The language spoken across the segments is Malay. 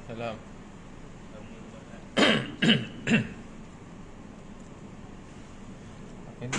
Salam. Ini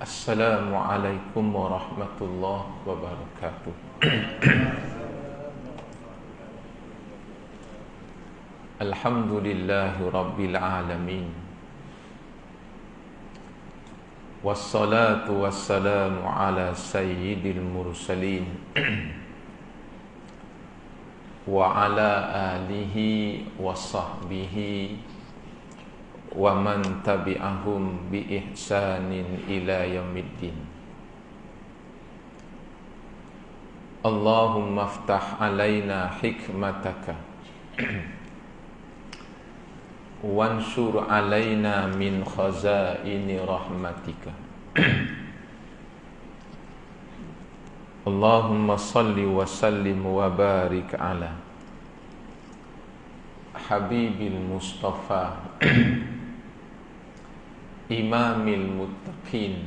Assalamualaikum warahmatullahi wabarakatuh. Alhamdulillahi rabbil alamin. Wassalatu wassalamu ala sayyidil mursalin wa ala alihi wa sahbihi wa man tabi'ahum bi ihsanin ila yaumiddin. Allahumma aftah alaina hikmataka wansur alaina min khazaini rahmatika. Allahumma salli wa sallim wa barik ala habibil mustafa imamil muttaqin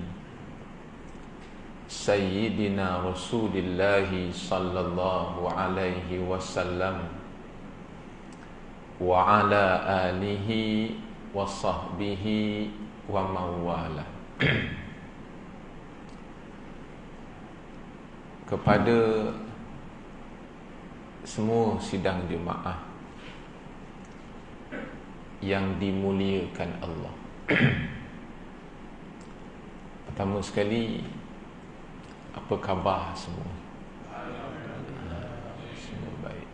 sayyidina rasulillahi sallallahu alaihi wasallam wa ala alihi wa sahbihi wa mawala. Kepada semua sidang jemaah yang dimuliakan Allah, pertama sekali, apa khabar semua? Semua baik.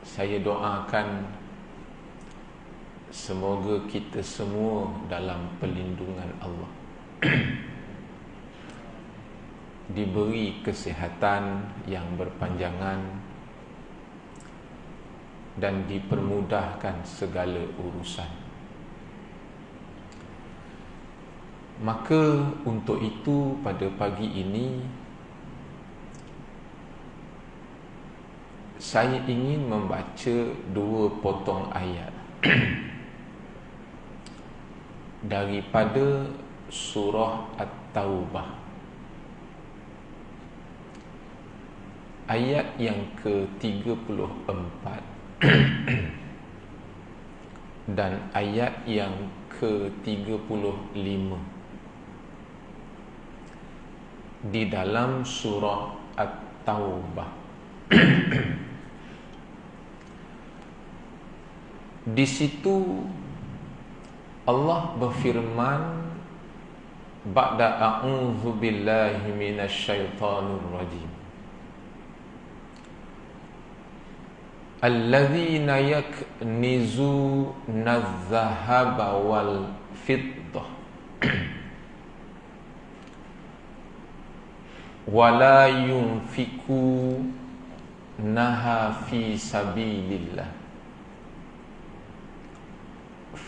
Saya doakan semoga kita semua dalam perlindungan Allah, diberi kesihatan yang berpanjangan dan dipermudahkan segala urusan. Maka untuk itu pada pagi ini saya ingin membaca dua potong ayat daripada surah At-Taubah, ayat yang ke-34 dan ayat yang ke-35 di dalam surah At-Taubah. Di situ Allah berfirman, ba'da a'udzu billahi minasyaitonir rajim, alladzina yaknizuna adh-dhahaba wal fiddah wala yunfikunaha fi sabilillah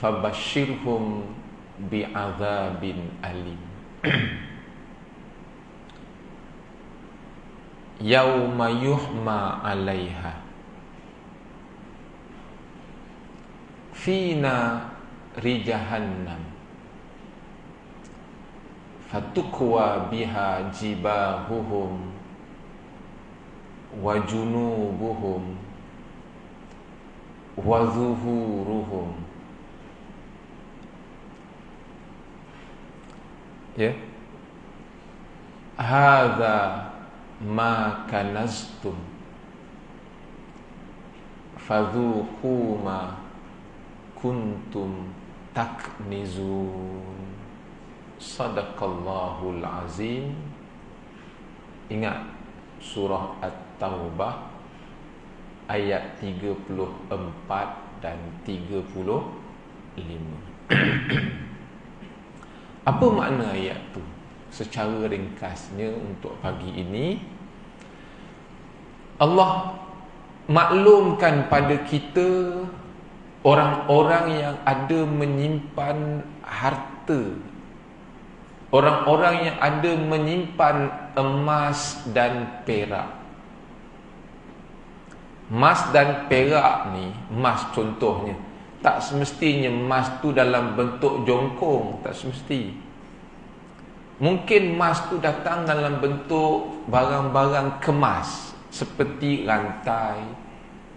fabashshirhum bi'adzabin alim yauma yuhma 'alaiha fina rijahannam fatukwa biha jibahuhum wa junubuhum wa zuhuruhum. Ya, hadza ma kanaztum fadhuqu ma kuntum taknizun. Sadaqallahul azim. Ingat surah At-Taubah ayat 34 dan 35. Apa makna ayat tu? Secara ringkasnya untuk pagi ini, Allah maklumkan pada kita orang-orang yang ada menyimpan harta, orang-orang yang ada menyimpan emas dan perak. Emas dan perak ni, emas contohnya, tak semestinya emas tu dalam bentuk jongkong, tak semesti. Mungkin emas tu datang dalam bentuk barang-barang kemas, seperti rantai.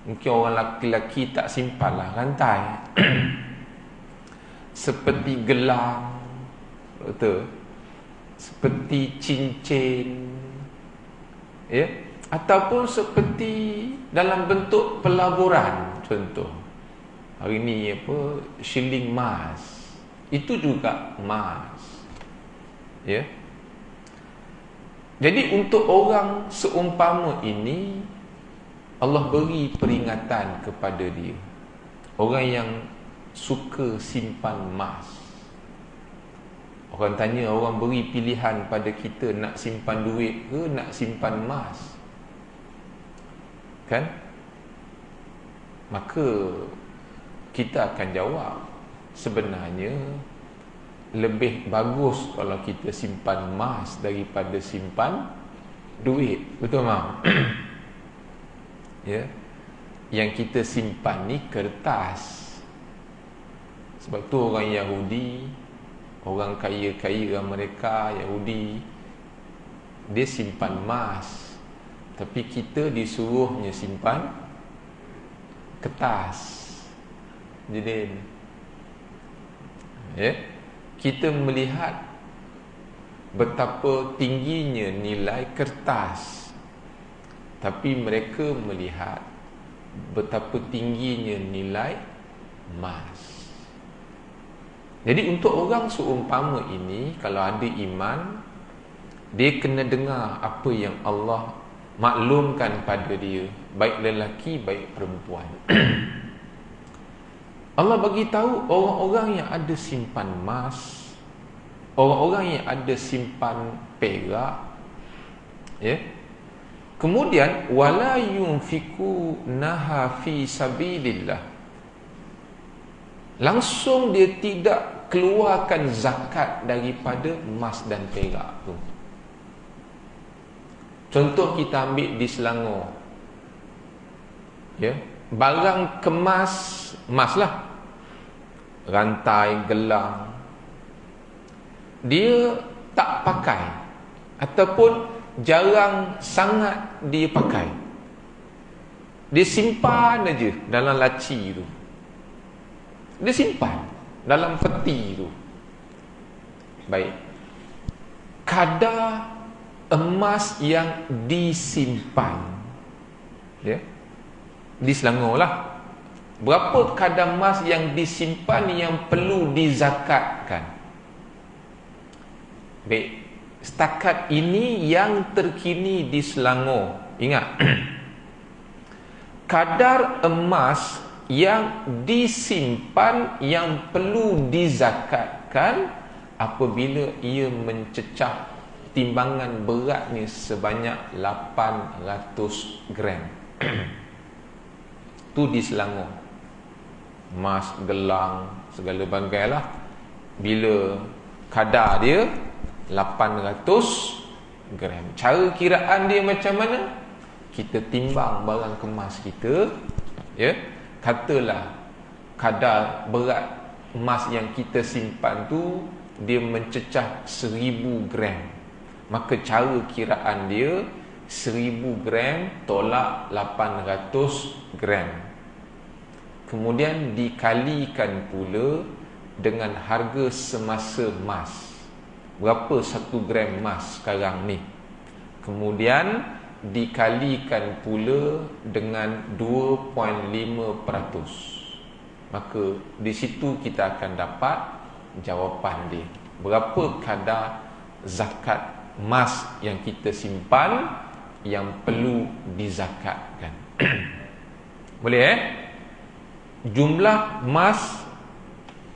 Mungkin orang lelaki-lelaki tak simpanlah rantai. Seperti gelang, betul? Seperti cincin, ya, ataupun seperti dalam bentuk pelaburan. Contoh hari ni apa, shilling emas, itu juga emas, ya. Jadi untuk orang seumpama ini, Allah beri peringatan kepada dia, orang yang suka simpan emas. Orang tanya, orang beri pilihan pada kita, nak simpan duit ke nak simpan emas, kan? Maka kita akan jawab, sebenarnya lebih bagus kalau kita simpan emas daripada simpan duit, betul tak? Ya, yang kita simpan ni kertas. Sebab tu orang Yahudi, orang kaya-kaya mereka Yahudi, dia simpan emas, tapi kita disuruhnya simpan kertas. Jadi, ya, kita melihat betapa tingginya nilai kertas, tapi mereka melihat betapa tingginya nilai emas. Jadi untuk orang seumpama ini, kalau ada iman, dia kena dengar apa yang Allah maklumkan pada dia, baik lelaki baik perempuan. Allah bagi tahu orang-orang yang ada simpan emas, orang-orang yang ada simpan perak, ya. Kemudian wala yunfiku naha fi sabilillah, langsung dia tidak keluarkan zakat daripada emas dan perak tu. Contoh kita ambil di Selangor, ya, barang kemas, emas lah, rantai, gelang, dia tak pakai ataupun jarang sangat dia pakai. Dia simpan aja dalam laci tu, dia simpan dalam peti tu. Baik, kadar emas yang disimpan, ya, di Selangor lah, berapa kadar emas yang disimpan yang perlu dizakatkan? Baik, setakat ini yang terkini di Selangor. Ingat, kadar emas yang disimpan yang perlu dizakatkan apabila ia mencecah timbangan beratnya sebanyak 800 gram. Tu di Selangor. Emas, gelang, segala bagai lah, bila kadar dia 800 gram. Cara kiraan dia macam mana? Kita timbang barang kemas kita, ya, katalah kadar berat emas yang kita simpan tu dia mencecah 1000 gram. Maka cara kiraan dia 1000 gram tolak 800 gram. Kemudian dikalikan pula dengan harga semasa emas. Berapa 1 gram emas sekarang ni? Kemudian dikalikan pula dengan 2.5%. Maka di situ kita akan dapat jawapan dia. Berapa kadar zakat emas yang kita simpan yang perlu dizakatkan. Boleh jumlah emas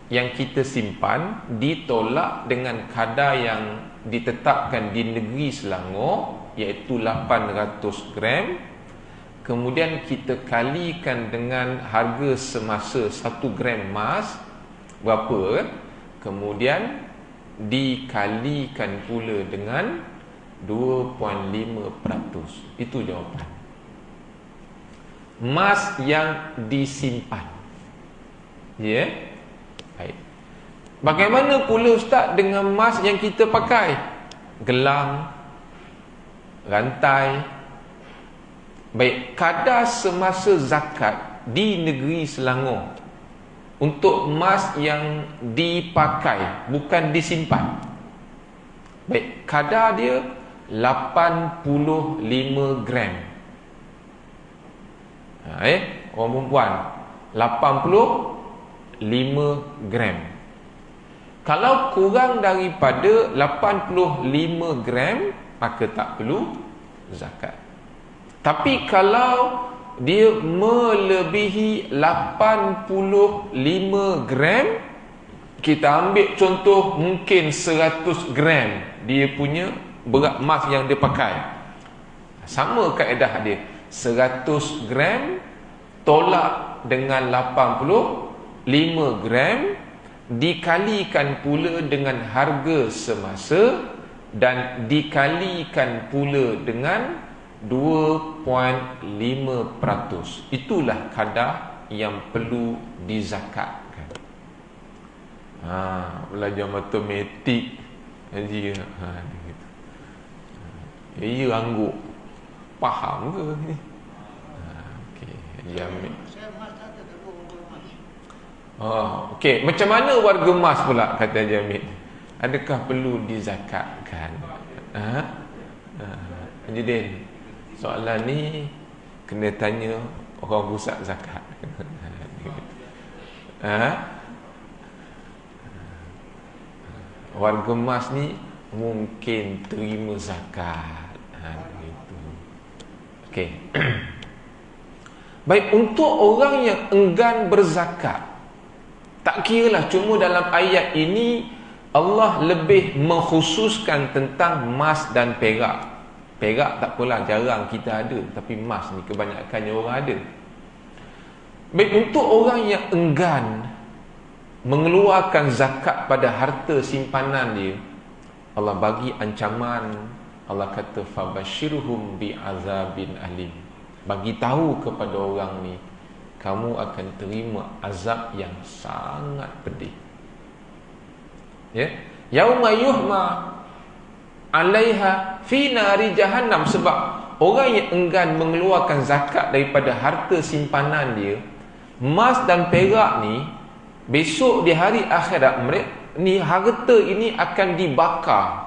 yang kita simpan ditolak dengan kadar yang ditetapkan di negeri Selangor, iaitu 800 gram. Kemudian kita kalikan dengan harga semasa 1 gram emas berapa, kemudian dikalikan pula dengan 2.5%. Itu jawapan. Emas yang disimpan. Ya, baik. Bagaimana pula Ustaz dengan emas yang kita pakai? Gelang, rantai. Baik, kadar semasa zakat di negeri Selangor untuk emas yang dipakai, bukan disimpan. Baik, kadar dia 85 gram. Orang perempuan 85 gram. Kalau kurang daripada 85 gram, maka tak perlu zakat. Tapi kalau dia melebihi 85 gram, kita ambil contoh mungkin 100 gram dia punya berat emas yang dia pakai. Sama kaedah dia, 100 gram tolak dengan 85 gram dikalikan pula dengan harga semasa dan dikalikan pula dengan 2.5%. Itulah kadar yang perlu dizakatkan. Belajar matematik haji gitu. Ya angguk. Faham ke ni? Okey, haji ambil. Okey, macam mana warga emas pula kata Haji Hamid? Adakah perlu dizakatkan? Haji Din, soalan ni kena tanya orang pusat zakat. Warga emas ni mungkin terima zakat. Gitu. Okey. Baik, untuk orang yang enggan berzakat, tak kiralah, cuma dalam ayat ini Allah lebih mengkhususkan tentang emas dan perak. Perak tak apalah, jarang kita ada, tapi emas ni kebanyakannya orang ada. Baik, untuk orang yang enggan mengeluarkan zakat pada harta simpanan dia, Allah bagi ancaman. Allah kata fabashirhum bi'azabin alim. Bagi tahu kepada orang ni, kamu akan terima azab yang sangat pedih. Ya, yauma yuhma 'alaiha fi nari jahannam. Sebab orang yang enggan mengeluarkan zakat daripada harta simpanan dia, emas dan perak ni, besok di hari akhirat mereka ni, harta ini akan dibakar.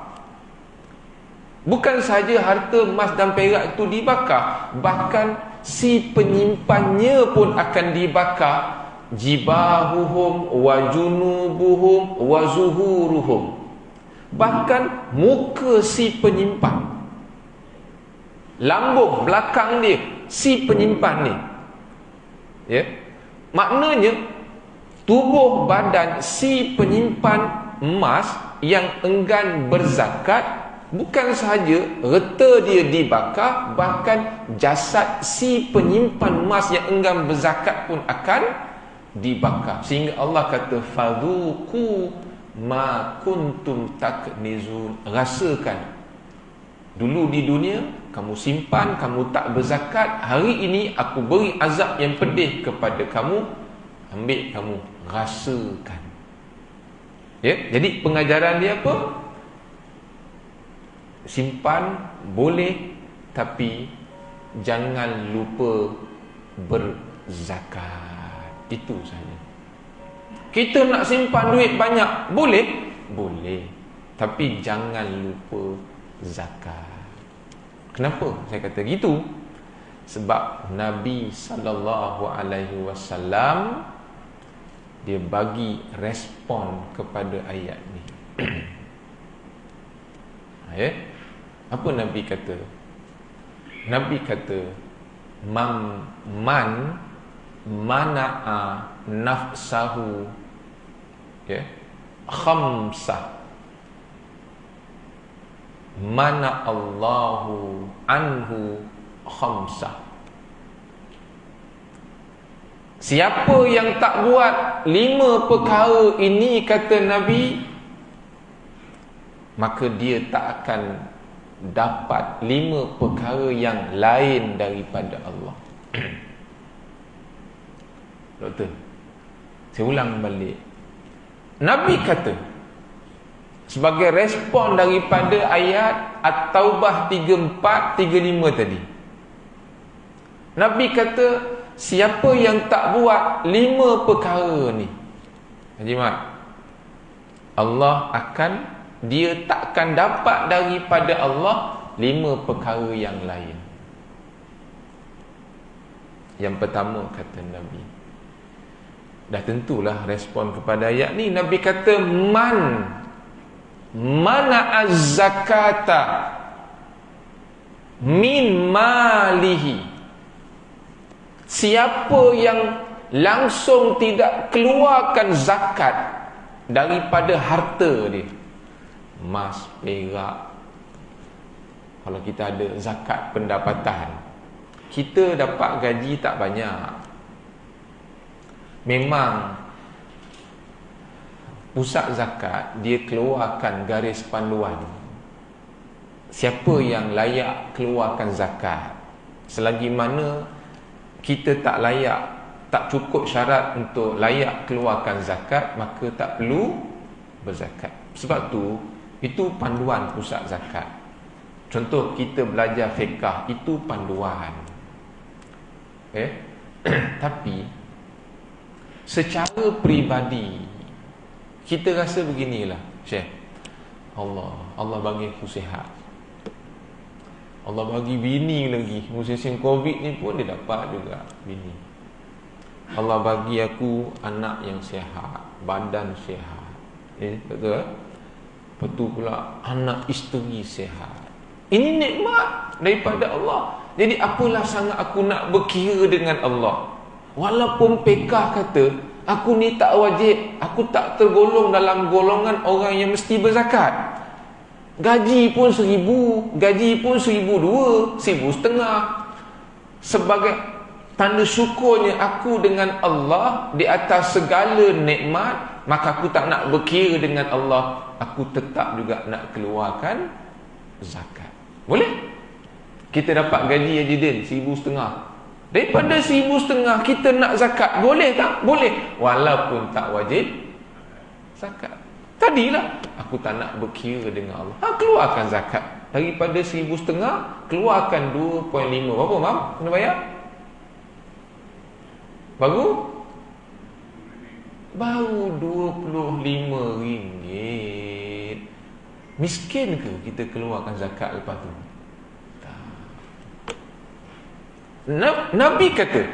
Bukan saja harta emas dan perak itu dibakar, bahkan si penyimpannya pun akan dibakar. Jibahuhum wa junubuhum wa zuhuruhum. Bahkan muka si penyimpan, lambung belakang dia si penyimpan ni, ya, maknanya tubuh badan si penyimpan emas yang enggan berzakat, bukan sahaja reta dia dibakar, bahkan jasad si penyimpan emas yang enggan berzakat pun akan dibakar. Sehingga Allah kata fadhuku ma kuntum taknizun. Rasakan dulu di dunia kamu simpan, kamu tak berzakat, hari ini aku beri azab yang pedih kepada kamu. Ambil, kamu rasakan. Ya, jadi pengajaran dia apa? Simpan boleh, tapi jangan lupa berzakat. Itu saja. Kita nak simpan duit banyak, boleh? Boleh, tapi jangan lupa zakat. Kenapa saya kata gitu? Sebab Nabi SAW dia bagi respon kepada ayat ni. Ya? Apa Nabi kata? Nabi kata man mana'a nafsahu, okay, khamsah, mana Allahu anhu khamsah. Siapa yang tak buat 5 perkara ini, kata Nabi, maka dia tak akan dapat 5 perkara yang lain daripada Allah. Doktor, saya ulang balik. Nabi kata, sebagai respon daripada ayat At-Taubah 34, 35 tadi, Nabi kata, siapa yang tak buat 5 perkara ni, Haji Mat, Allah akan, dia takkan dapat daripada Allah 5 perkara yang lain. Yang pertama, kata Nabi, dah tentulah respon kepada ayat ni. Nabi kata, mana az-zakata min malihi. Siapa yang langsung tidak keluarkan zakat daripada harta dia, emas, perak. Kalau kita ada zakat pendapatan, kita dapat gaji tak banyak, memang pusat zakat dia keluarkan garis panduan siapa yang layak keluarkan zakat. Selagi mana kita tak layak, tak cukup syarat untuk layak keluarkan zakat, maka tak perlu berzakat. Sebab tu, itu panduan pusat zakat. Contoh kita belajar fiqah, itu panduan. Tapi secara peribadi kita rasa beginilah, Syekh, Allah bagi aku sihat, Allah bagi bini lagi, musim Covid ni pun dia dapat juga bini. Allah bagi aku anak yang sihat, badan sihat, betul? Lepas tu pula anak isteri sihat. Ini nikmat daripada Allah. Jadi apalah sangat aku nak berkira dengan Allah. Walaupun pekah kata aku ni tak wajib, aku tak tergolong dalam golongan orang yang mesti berzakat. Gaji pun 1,000, gaji pun 1,200, 1,500. Sebagai tanda syukurnya aku dengan Allah di atas segala nikmat, maka aku tak nak berkira dengan Allah, aku tetap juga nak keluarkan zakat. Boleh? Kita dapat gaji Haji Din 1,500. Daripada 1,500 kita nak zakat, boleh tak? Boleh, walaupun tak wajib zakat. Tadilah aku tak nak berkira dengan Allah, keluarkan zakat. Daripada 1,500 keluarkan 2.5. Berapa, Mam? Kena bayar? Baru RM25. Miskin ke kita keluarkan zakat lepas tu? Nabi kata,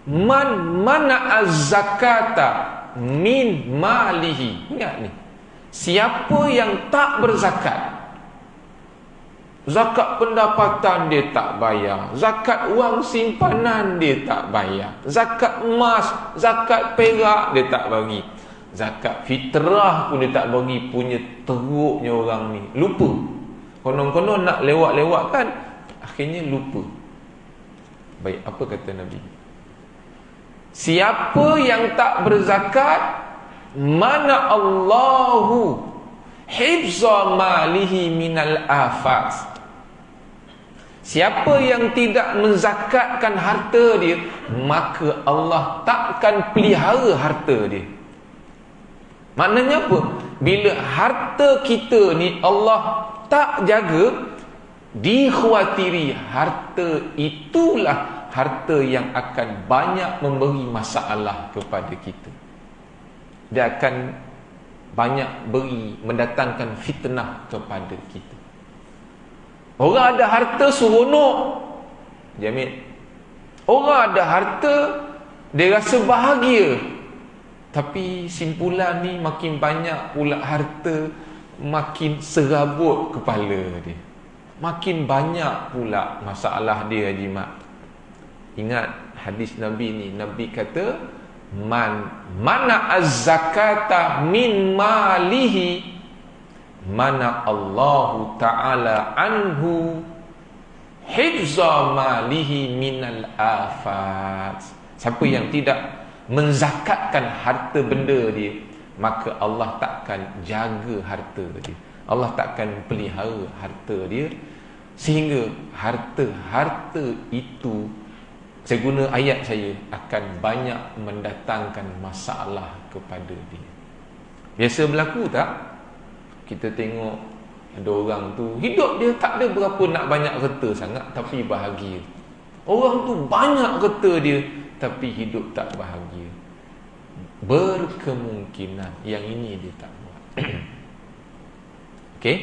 mana az-zakata min malihi. Ingat ni, siapa yang tak berzakat, zakat pendapatan dia tak bayar, zakat wang simpanan dia tak bayar, zakat emas, zakat perak dia tak bagi, zakat fitrah pun dia tak bagi, punya teruknya orang ni. Lupa. Konon-konon nak lewat-lewatkan, akhirnya lupa. Baik, apa kata Nabi? Siapa yang tak berzakat, mana Allahu hifza malihi minal afas. Siapa yang tidak menzakatkan harta dia, maka Allah takkan pelihara harta dia. Maknanya apa? Bila harta kita ni Allah tak jaga, dikhawatiri harta itulah harta yang akan banyak memberi masalah kepada kita. Dia akan banyak beri, mendatangkan fitnah kepada kita. Orang ada harta seronok, jamin. Orang ada harta, dia rasa bahagia. Tapi simpulan ni, makin banyak pula harta, makin serabut kepala dia, makin banyak pula masalah dia, Haji Mat. Ingat hadis Nabi ni. Nabi kata, mana az-zakata min malihi mana Allahu ta'ala anhu hifza malihi minal afat. Siapa yang tidak menzakatkan harta benda dia, maka Allah takkan jaga harta dia, Allah takkan pelihara harta dia, sehingga harta-harta itu, saya guna ayat saya, akan banyak mendatangkan masalah kepada dia. Biasa berlaku tak? Kita tengok ada orang tu, hidup dia tak ada berapa nak banyak harta sangat, tapi bahagia. Orang tu banyak harta dia, tapi hidup tak bahagia. Berkemungkinan yang ini dia tak buat. Okey?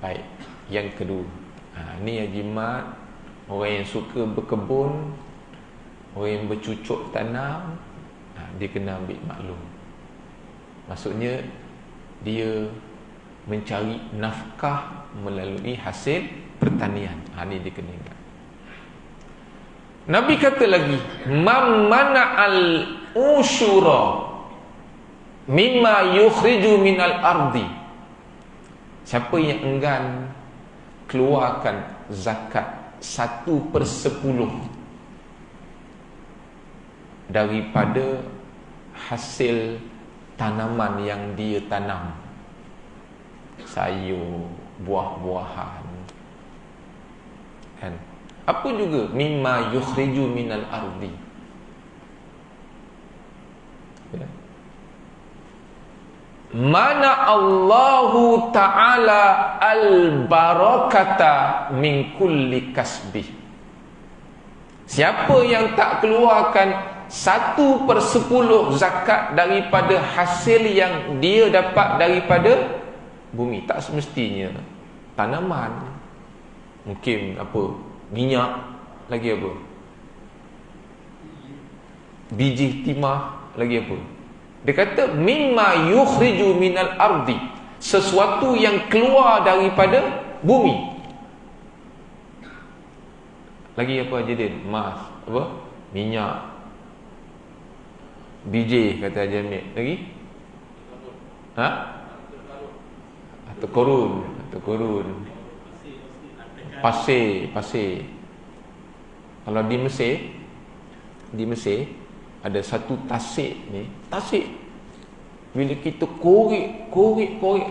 Baik. Yang kedua, ni yang jimat, orang yang suka berkebun, orang yang bercucuk tanam, dia kena ambil maklum. Maksudnya dia mencari nafkah melalui hasil pertanian. Ni dia kena ingat. Nabi kata lagi, man mana'al usyura mimma yukhriju minal ardi. Siapa yang enggan keluarkan zakat 1/10 daripada hasil tanaman yang dia tanam, sayur, buah-buahan, kan? Apa juga mimma yukhriju minal ardi, ya? Mana Allahu ta'ala al-barakata min kulli kasbih. Siapa yang tak keluarkan 1/10 zakat daripada hasil yang dia dapat daripada bumi, tak semestinya tanaman, mungkin apa, minyak, lagi apa, biji timah, lagi apa. Dia kata mimma yukhriju minal ardi, sesuatu yang keluar daripada bumi. Lagi apa Haji Din? Emas, apa? Minyak, biji, kata Haji Amir. Lagi? Atau korun, pasir. Kalau di Mesir ada satu tasik ni, bila kita korek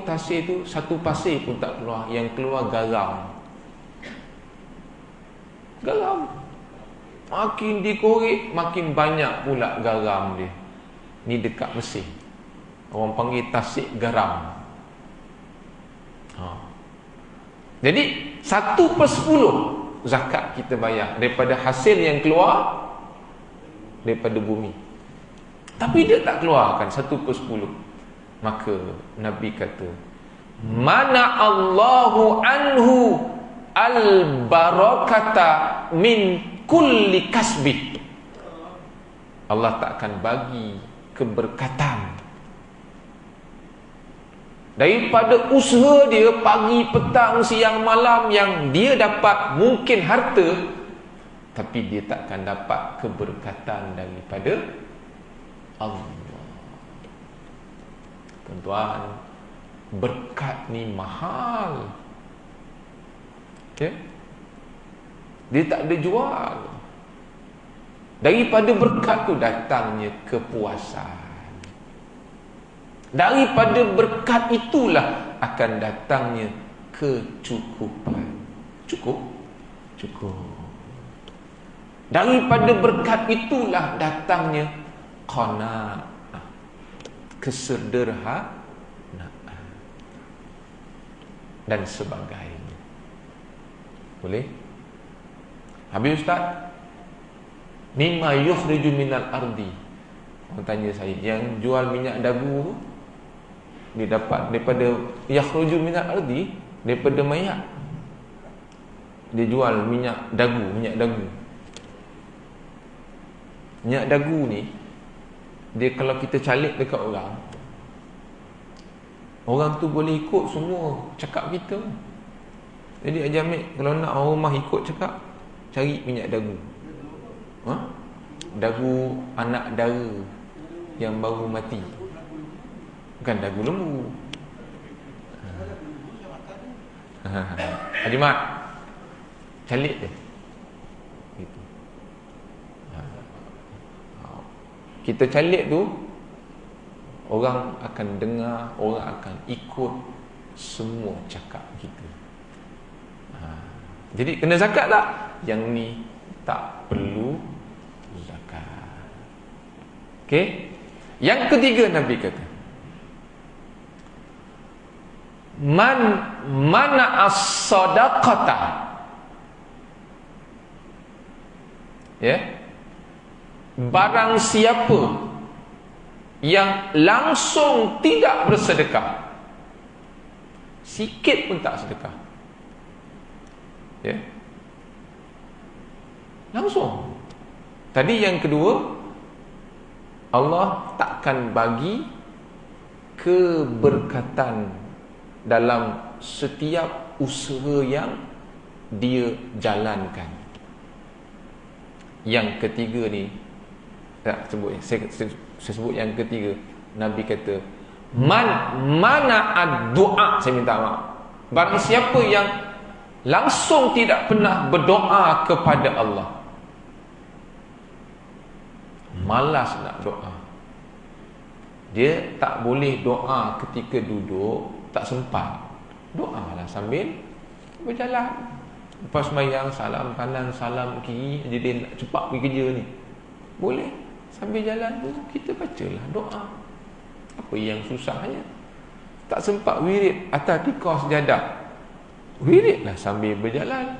tasik tu, satu pasir pun tak keluar, yang keluar garam. Makin dikorek, makin banyak pula garam dia. Ni dekat Mesir, orang panggil tasik garam. Jadi 1/10 zakat kita bayar daripada hasil yang keluar daripada bumi. Tapi dia tak keluarkan 1/10. Maka Nabi kata, mana Allahu anhu al-barakata min kulli kasbih. Allah tak akan bagi keberkatan daripada usaha dia pagi, petang, siang, malam, yang dia dapat mungkin harta, tapi dia takkan dapat keberkatan daripada Allah. Tuan-tuan, berkat ni mahal, okay? Dia tak ada jual. Daripada berkat tu datangnya kepuasan. Daripada berkat itulah akan datangnya kecukupan. Cukup. Daripada berkat itulah datangnya qanaah, kesederhanaan dan sebagainya. Boleh? Habis Ustaz, mimma yukhriju minal ardi. Orang tanya saya, yang jual minyak dagu tu, dia dapat daripada yakhruju minal ardi, daripada mayat. Dia jual minyak dagu. Minyak dagu ni, dia kalau kita calik dekat orang tu boleh ikut semua cakap kita. Jadi Haji Amir, kalau nak orang rumah ikut cakap, cari minyak dagu. dagu anak dara yang baru mati, bukan dagu lembu. Haji Mat, calik dia gitu. Kita calik tu, orang akan dengar, orang akan ikut semua cakap kita. Jadi kena zakat tak? Yang ni tak perlu zakat. Okey. Yang ketiga Nabi kata, mana as-sadaqata. Ya. Barang siapa yang langsung tidak bersedekah, sikit pun tak sedekah, ya, langsung. Tadi yang kedua, Allah takkan bagi keberkatan dalam setiap usaha yang dia jalankan. Yang ketiga ni tak sebut, saya sebut yang ketiga. Nabi kata, mana ad-du'a, saya minta maaf, barang siapa yang langsung tidak pernah berdoa kepada Allah, malas nak doa, dia tak boleh doa ketika duduk, tak sempat, doalah sambil berjalan. Lepas sembahyang, salam kanan, salam kiri, jadi dia nak cepat pergi kerja ni, boleh. Sambil jalan tu kita bacalah doa. Apa yang susahnya? Tak sempat wirid atas tikar sejadah, wiridlah sambil berjalan,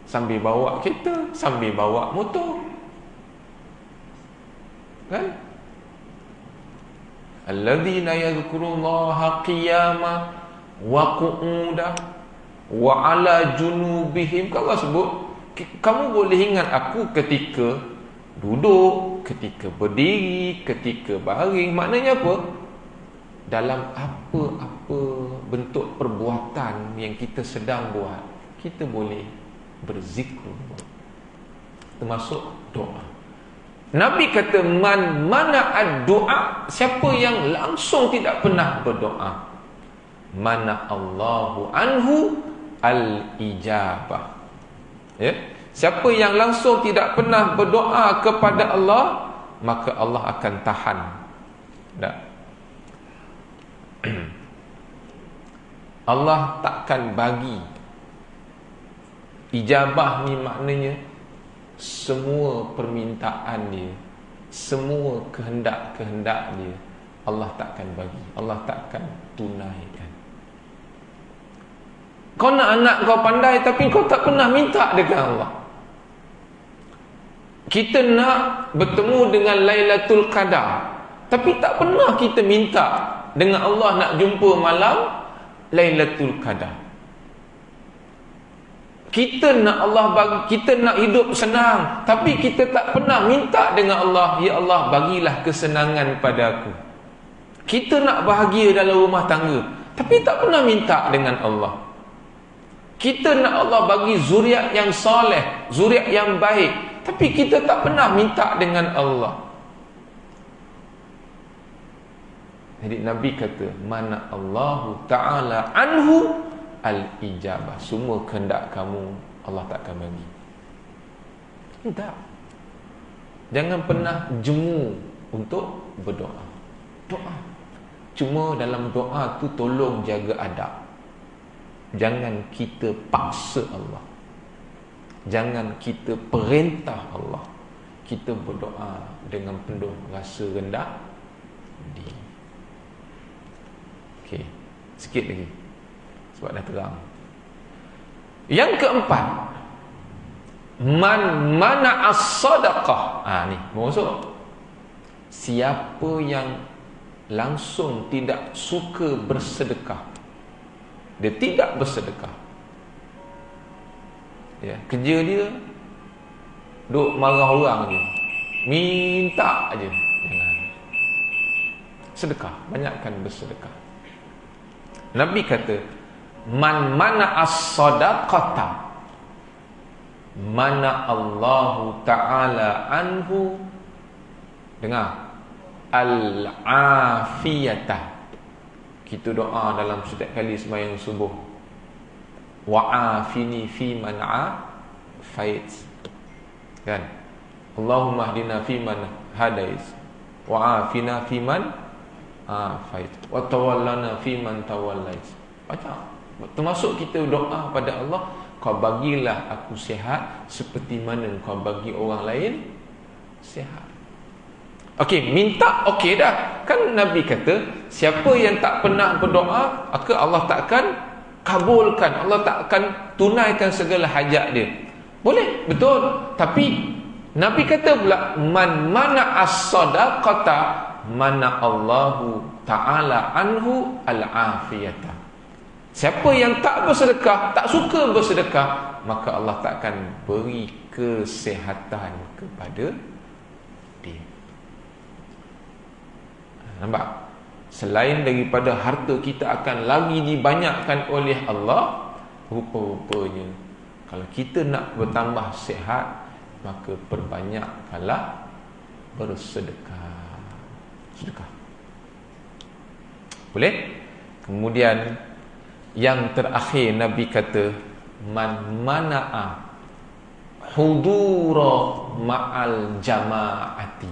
sambil bawa kereta, sambil bawa motor, kan? Alladzina yadhkurullaha qiyaman wa qu'udan wa ala junubihim. Kalau sebut, kamu boleh ingat aku ketika duduk, ketika berdiri, ketika baring. Maknanya apa? Dalam apa-apa bentuk perbuatan yang kita sedang buat, kita boleh berzikr, termasuk doa. Nabi kata, mana ad-du'a, siapa yang langsung tidak pernah berdoa, mana Allahu anhu al-ijabah. Ya, siapa yang langsung tidak pernah berdoa kepada Allah, maka Allah akan tahan. Tak? Allah takkan bagi. Ijabah ni maknanya semua permintaan dia, semua kehendak-kehendak dia, Allah takkan bagi, Allah takkan tunaikan. Kau nak anak kau pandai, tapi kau tak pernah minta dengan Allah. Kita nak bertemu dengan Lailatul Qadar, tapi tak pernah kita minta dengan Allah nak jumpa malam Lailatul Qadar. Kita nak Allah bagi, kita nak hidup senang, tapi kita tak pernah minta dengan Allah, ya Allah bagilah kesenangan pada aku. Kita nak bahagia dalam rumah tangga, tapi tak pernah minta dengan Allah. Kita nak Allah bagi zuriat yang soleh, zuriat yang baik, tapi kita tak pernah minta dengan Allah. Jadi Nabi kata, mana Allahu Ta'ala anhu al-ijabah. Semua kehendak kamu Allah takkan bagi. Tak. Jangan pernah jemu untuk berdoa. Doa. Cuma dalam doa tu tolong jaga adab. Jangan kita paksa Allah, jangan kita perintah Allah. Kita berdoa dengan penuh rasa rendah diri. Okey, sikit lagi sebab dah terang. Yang keempat, mana as-sadaqah. Ni masuk. Siapa yang langsung tidak suka bersedekah, dia tidak bersedekah, ya, kerja dia duk marah orang je, minta aje. Jangan. Sedekah, banyakkan bersedekah. Nabi kata, mana as-sadaqata, mana Allahu Ta'ala anhu Dengar. Al-afiyatah. Kita doa dalam setiap kali sembahyang subuh. Wa'afini fi man afait. Kan? Allahumma hdina fi man hadait. Wa'afina fi man afait. Wa tawallana fi man tawallait. Baca. Termasuk kita doa pada Allah, kau bagilah aku sihat seperti mana kau bagi orang lain sihat. Okey, minta okey dah. Kan Nabi kata, siapa yang tak pernah berdoa, maka Allah takkan kabulkan, Allah takkan tunaikan segala hajat dia. Boleh, betul. Tapi Nabi kata pula, man mana as-sadaqata mana Allahu ta'ala anhu al-afiyata. Siapa yang tak bersedekah, tak suka bersedekah, maka Allah takkan beri kesihatan kepada dia. Nampak? Selain daripada harta kita akan lagi dibanyakkan oleh Allah, rupa-rupanya kalau kita nak bertambah sihat, maka perbanyakkanlah bersedekah. Sedekah. Boleh? Kemudian yang terakhir Nabi kata, man mana'a hudura ma'al jama'ati.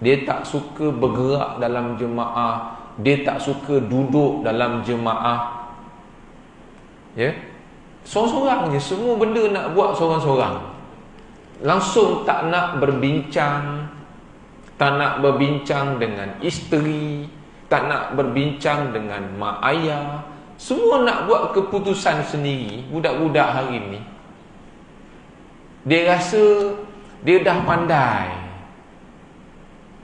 Dia tak suka bergerak dalam jemaah, dia tak suka duduk dalam jemaah. Ya. Seorang-seorang je, semua benda nak buat seorang-seorang. Langsung tak nak berbincang, tak nak berbincang dengan isteri, tak nak berbincang dengan mak ayah. Semua nak buat keputusan sendiri. Budak-budak hari ni, dia rasa dia dah pandai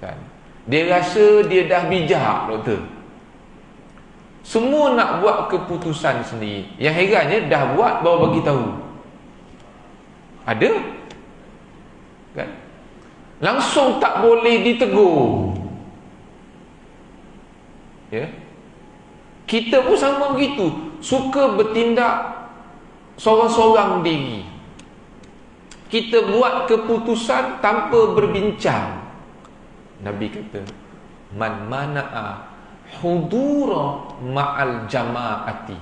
kan? Dia rasa dia dah bijak, doktor. Semua nak buat keputusan sendiri. Yang herannya dah buat baru bagi tahu. Ada? Kan? Langsung tak boleh ditegur. Ya. Kita pun sama begitu, suka bertindak seorang-seorang diri. Kita buat keputusan tanpa berbincang. Nabi kata, man mana'a hudura ma'al jama'ati.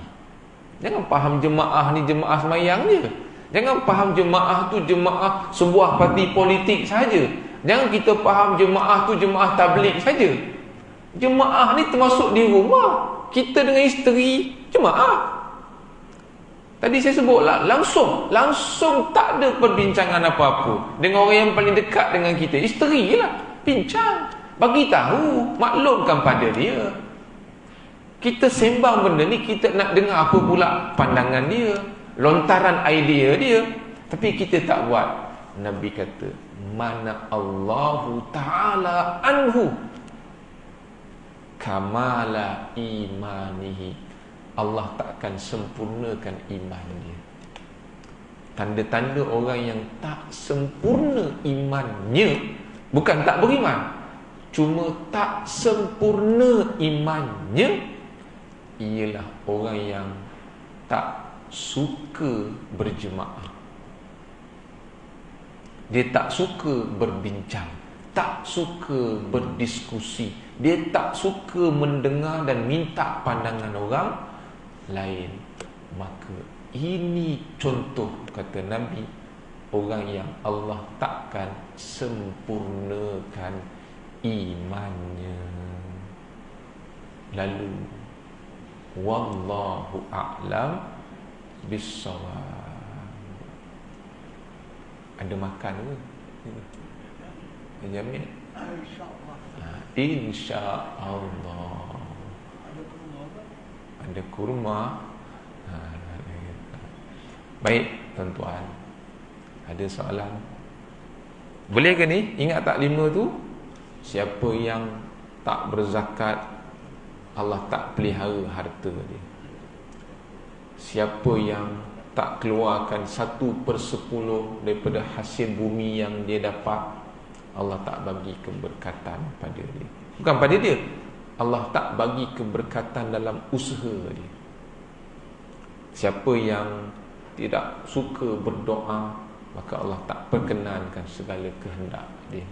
Jangan faham jemaah ni jemaah semayang je. Jangan faham jemaah tu jemaah sebuah parti politik saja. Jangan kita faham jemaah tu jemaah tabligh saja. Jemaah ni termasuk di rumah. Kita dengan isteri jemaah. Tadi saya sebutlah, langsung tak ada perbincangan apa-apa dengan orang yang paling dekat dengan kita, isteri lah. Bincang, bagi tahu, maklumkan pada dia. Kita sembang benda ni, kita nak dengar apa pula pandangan dia, lontaran idea dia, tapi kita tak buat. Nabi kata, mana Allahu ta'ala anhu kamala imanihi. Allah takkan sempurnakan iman dia. Tanda-tanda orang yang tak sempurna imannya, bukan tak beriman, cuma tak sempurna imannya, ialah orang yang tak suka berjemaah. Dia tak suka berbincang, tak suka berdiskusi, dia tak suka mendengar dan minta pandangan orang lain. Maka ini contoh, kata Nabi, orang yang Allah takkan sempurnakan imannya. Lalu wallahu a'lam bissawab. Ada makan ke? Jamin? InsyaAllah. Ada kurma. Baik tuan-tuan, ada soalan? Boleh ke ni? Ingat tak 5 tu? Siapa yang tak berzakat, Allah tak pelihara harta dia. Siapa yang tak keluarkan 1/10 daripada hasil bumi yang dia dapat, Allah tak bagi keberkatan pada dia. Bukan pada dia, Allah tak bagi keberkatan dalam usaha dia. Siapa yang tidak suka berdoa, maka Allah tak perkenankan segala kehendak dia.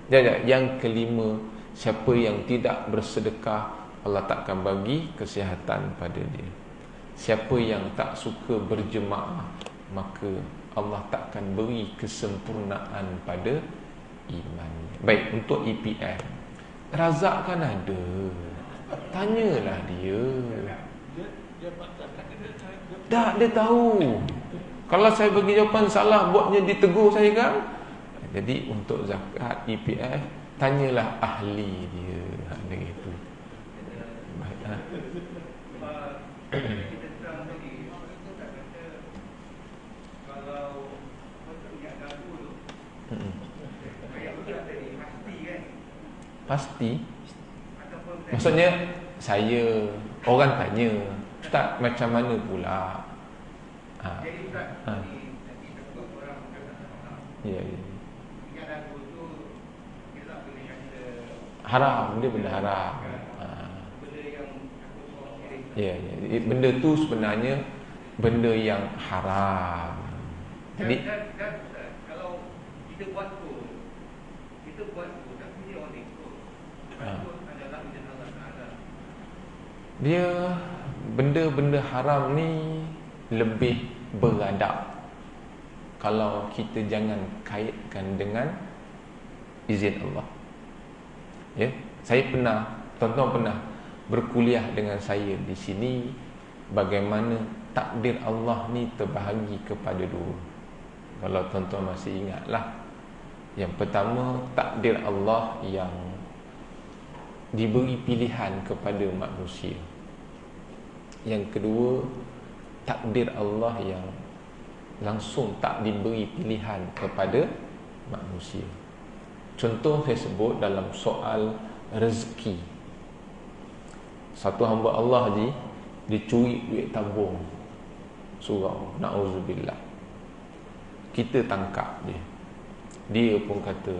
Yang kelima, siapa yang tidak bersedekah, Allah takkan bagi kesihatan pada dia. Siapa yang tak suka berjemaah, maka Allah takkan beri kesempurnaan pada imannya. Baik, untuk EPF, Razak kan ada, tanyalah dia. Tak, dia tahu. Kalau saya bagi jawapan salah, buatnya ditegur saya kan. Jadi untuk zakat EPF, tanyalah ahli dia. Dia itu. Baik, ha? Pasti. Maksudnya saya, orang tanya, Ustaz macam mana pula? Ya. Haram, dia benda haram. Ya. Benda tu sebenarnya benda yang haram. Jadi kalau kita buat tu tapi dia orang ikut. Adalah izin Allah Taala. Dia benda-benda haram ni lebih beradab kalau kita jangan kaitkan dengan izin Allah. Ya, saya pernah, tuan-tuan pernah berkuliah dengan saya di sini bagaimana takdir Allah ni terbahagi kepada dua. Kalau tuan-tuan masih ingatlah, yang pertama takdir Allah yang diberi pilihan kepada manusia. Yang kedua, takdir Allah yang langsung tak diberi pilihan kepada manusia. Contoh saya sebut dalam soal rezeki. Satu hamba Allah dicuri duit tabung surau, na'udzubillah. Kita tangkap dia. Dia pun kata,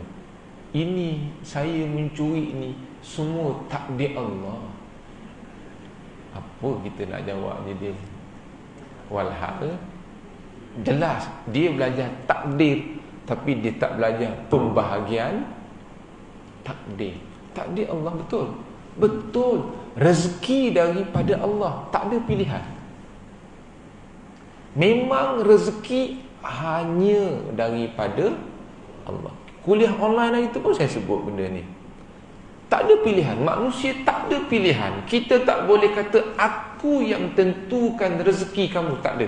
ini saya mencuri ni semua takdir Allah. Apa kita nak jawab dia? Walhal jelas dia belajar takdir, tapi dia tak belajar pembahagian takdir. Takdir Allah betul. Rezeki daripada Allah, tak ada pilihan. Memang rezeki hanya daripada Allah. Kuliah online hari tu pun saya sebut benda ni. Tak ada pilihan. Manusia tak ada pilihan. Kita tak boleh kata aku yang tentukan rezeki kamu. Tak ada.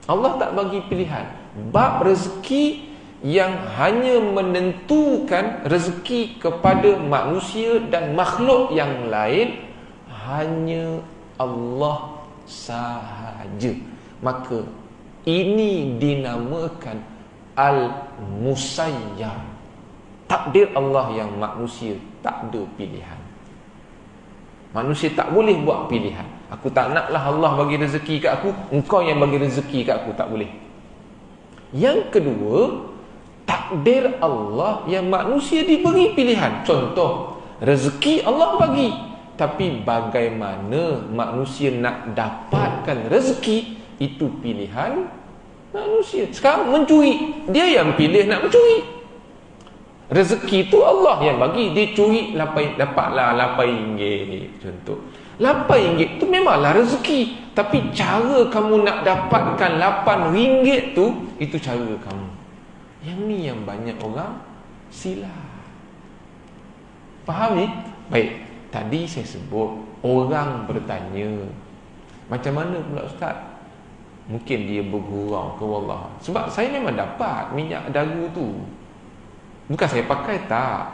Allah tak bagi pilihan. Bab rezeki yang hanya menentukan rezeki kepada manusia dan makhluk yang lain hanya Allah sahaja. Maka ini dinamakan Al-Musayyar. Takdir Allah yang manusia tak ada pilihan. Manusia tak boleh buat pilihan. Aku tak naklah Allah bagi rezeki kat aku, engkau yang bagi rezeki kat aku. Tak boleh. Yang kedua, takdir Allah yang manusia diberi pilihan. Contoh, rezeki Allah bagi, tapi bagaimana manusia nak dapatkan rezeki, itu pilihan manusia. Sekarang mencuri, dia yang pilih nak mencuri. Rezeki tu Allah yang bagi. Dia curi dapatlah RM8 contoh. RM8 tu memanglah rezeki, tapi cara kamu nak dapatkan RM8 tu, itu cara kamu. Yang ni yang banyak orang silap. Faham ni? Baik, tadi saya sebut orang bertanya, macam mana pula Ustaz? Mungkin dia bergurau ke wallah. Sebab saya memang dapat minyak dagu tu. Bukan saya pakai, tak.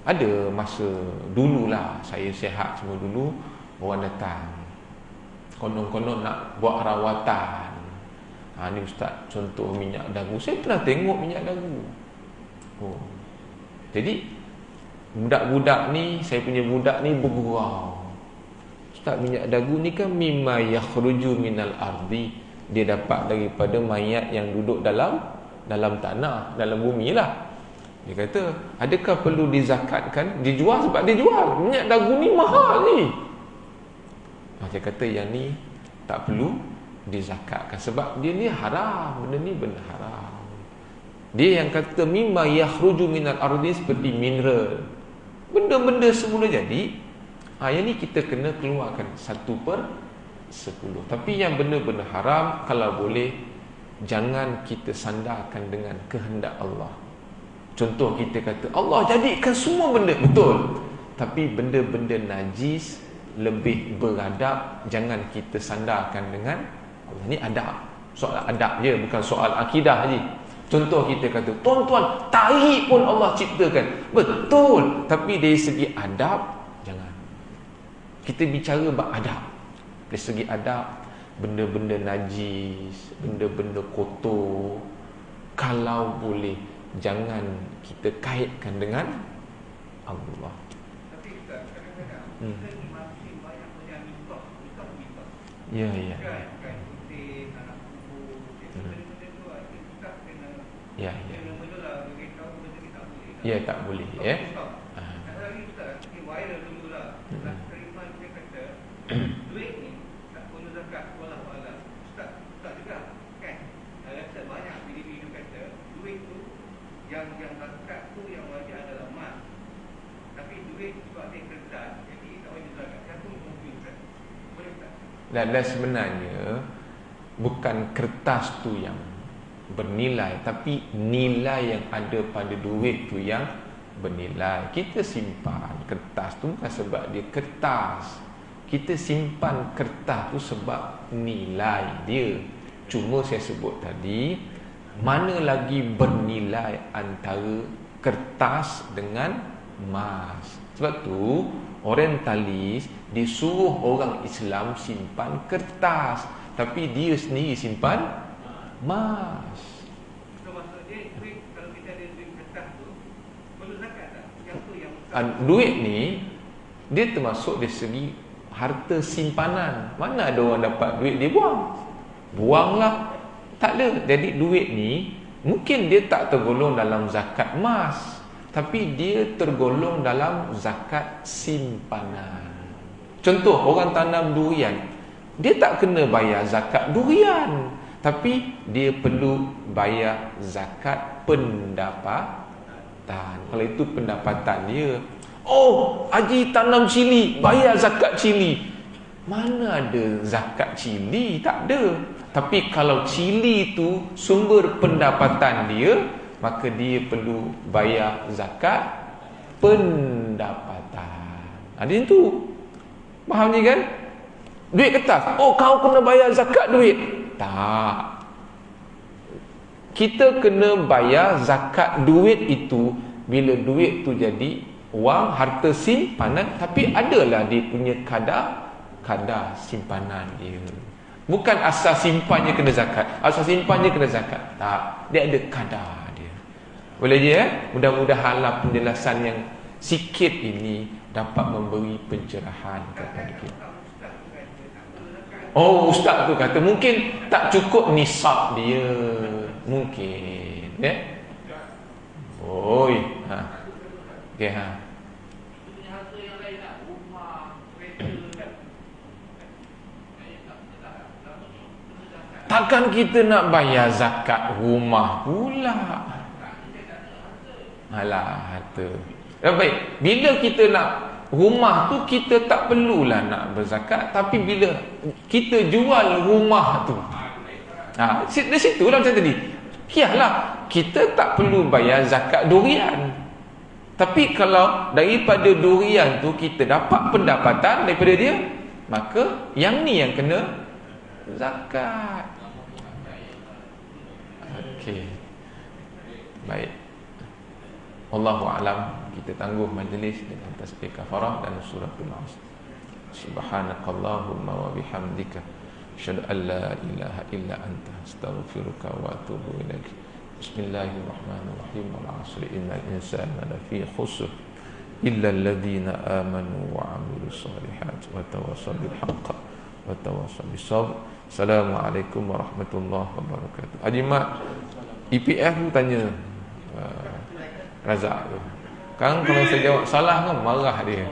Ada masa dululah saya sihat semua dulu, orang datang konon-konon nak buat rawatan. Ni Ustaz, contoh minyak dagu. Saya pernah tengok minyak dagu. Jadi budak-budak ni, saya punya budak ni bergurau, Ustaz, minyak dagu ni kan mimma yakhruju minal ardi. Dia dapat daripada mayat yang duduk dalam tanah, dalam bumi lah. Dia kata, adakah perlu dizakatkan? Dijual sebab dia jual. Minyak dagu ni mahal ni. Saya kata yang ni tak perlu dizakatkan sebab dia ni haram. Benda ni benda haram. Dia yang kata mimma yakhruju minal ardi seperti mineral. Benda-benda semula jadi. Yang ni kita kena keluarkan 1/10. Tapi yang benda-benda haram, kalau boleh jangan kita sandarkan dengan kehendak Allah. Contoh kita kata Allah jadikan semua benda, betul. Tapi benda-benda najis lebih beradab, jangan kita sandarkan dengan Allah. Ni adab. Soal adab je, bukan soal akidah je. Contoh kita kata, tuan-tuan, tahi pun Allah ciptakan. Betul. Tapi dari segi adab, jangan. Kita bicara bab adab. Dari segi adab, benda-benda najis, benda-benda kotor, kalau boleh jangan kita kaitkan dengan Allah. Tapi kadang-kadang kita ni masih banyak punya mitos. Ya, ya. Kan putih, anak kubur, benda-benda tu kita kena Ya, ya. kena menolak, beritahu benda ni tak boleh. Ya, tak boleh, ya. Hari Ustaz, ni viral dulu lah. Ustaz Kariman dia kata, duit ni tak perlu zakat, wallahualam. Ustaz juga kan? Rasa banyak bila kata duit tu yang zakat tu yang wajib adalah emas. Tapi duit sebab dia kertas, jadi tak wajib zakat. Yang tu mungkin Ustaz. Boleh tak? Dan sebenarnya bukan kertas tu yang bernilai, tapi nilai yang ada pada duit tu yang bernilai. Kita simpan kertas tu bukan sebab dia kertas. Kita simpan kertas tu sebab nilai dia. Cuma saya sebut tadi, mana lagi bernilai antara kertas dengan emas. Sebab tu orientalis disuruh orang Islam simpan kertas, tapi dia sendiri simpan emas. So maksud dia duit, kalau kita ada duit kertas tu perlu zakat tak? Yang tu yang Duit ni dia termasuk dari segi harta simpanan. Mana ada orang dapat duit dia buang? Buanglah. Tak ada. Jadi duit ni mungkin dia tak tergolong dalam zakat emas, tapi dia tergolong dalam zakat simpanan. Contoh, orang tanam durian, dia tak kena bayar zakat durian, tapi dia perlu bayar zakat pendapatan. Kalau itu pendapatan dia. Oh, Haji tanam cili, bayar zakat cili. Mana ada zakat cili? Tak ada. Tapi kalau cili itu sumber pendapatan dia, maka dia perlu bayar zakat pendapatan. Ada itu. Faham ni kan? Duit kertas. Oh, kau kena bayar zakat duit. Tak. Kita kena bayar zakat duit itu bila duit tu jadi wang, harta simpanan, tapi adalah dia punya kadar simpanan dia. Bukan asal simpannya kena zakat, asal simpannya kena zakat. Tak, dia ada kadar dia. Boleh je Mudah-mudahanlah penjelasan yang sikit ini dapat memberi pencerahan kepada kita. Oh, ustaz tu kata mungkin tak cukup nisab dia. Mungkin, ya. Oi, okey, takkan kita nak bayar zakat rumah pula? Alah, harta. Baik, bila kita nak rumah tu, kita tak perlulah nak berzakat. Tapi bila kita jual rumah tu, dari situlah macam tadi. Iyalah, kita tak perlu bayar zakat durian. Tapi kalau daripada durian tu kita dapat pendapatan daripada dia, maka yang ni yang kena zakat. Okey. Baik. Wallahu a'lam. Kita tangguh majlis dengan tasbih kafarah dan suratul Asr. Subhanakallahumma wa bihamdika asyhadu an la ilaha illa anta astaghfiruka wa atubu ilaik. Bismillahirrahmanirrahim. Wal 'asri innal insana lafi khusr illa alladhina amanu wa 'amilus solihati wa tawassaw bil haqq wa tawassaw bis sabr. Assalamualaikum warahmatullahi wabarakatuh. Haji Mat, EPF tu tanya Razak tu. Sekarang kalau saya jawab salah kan marah dia.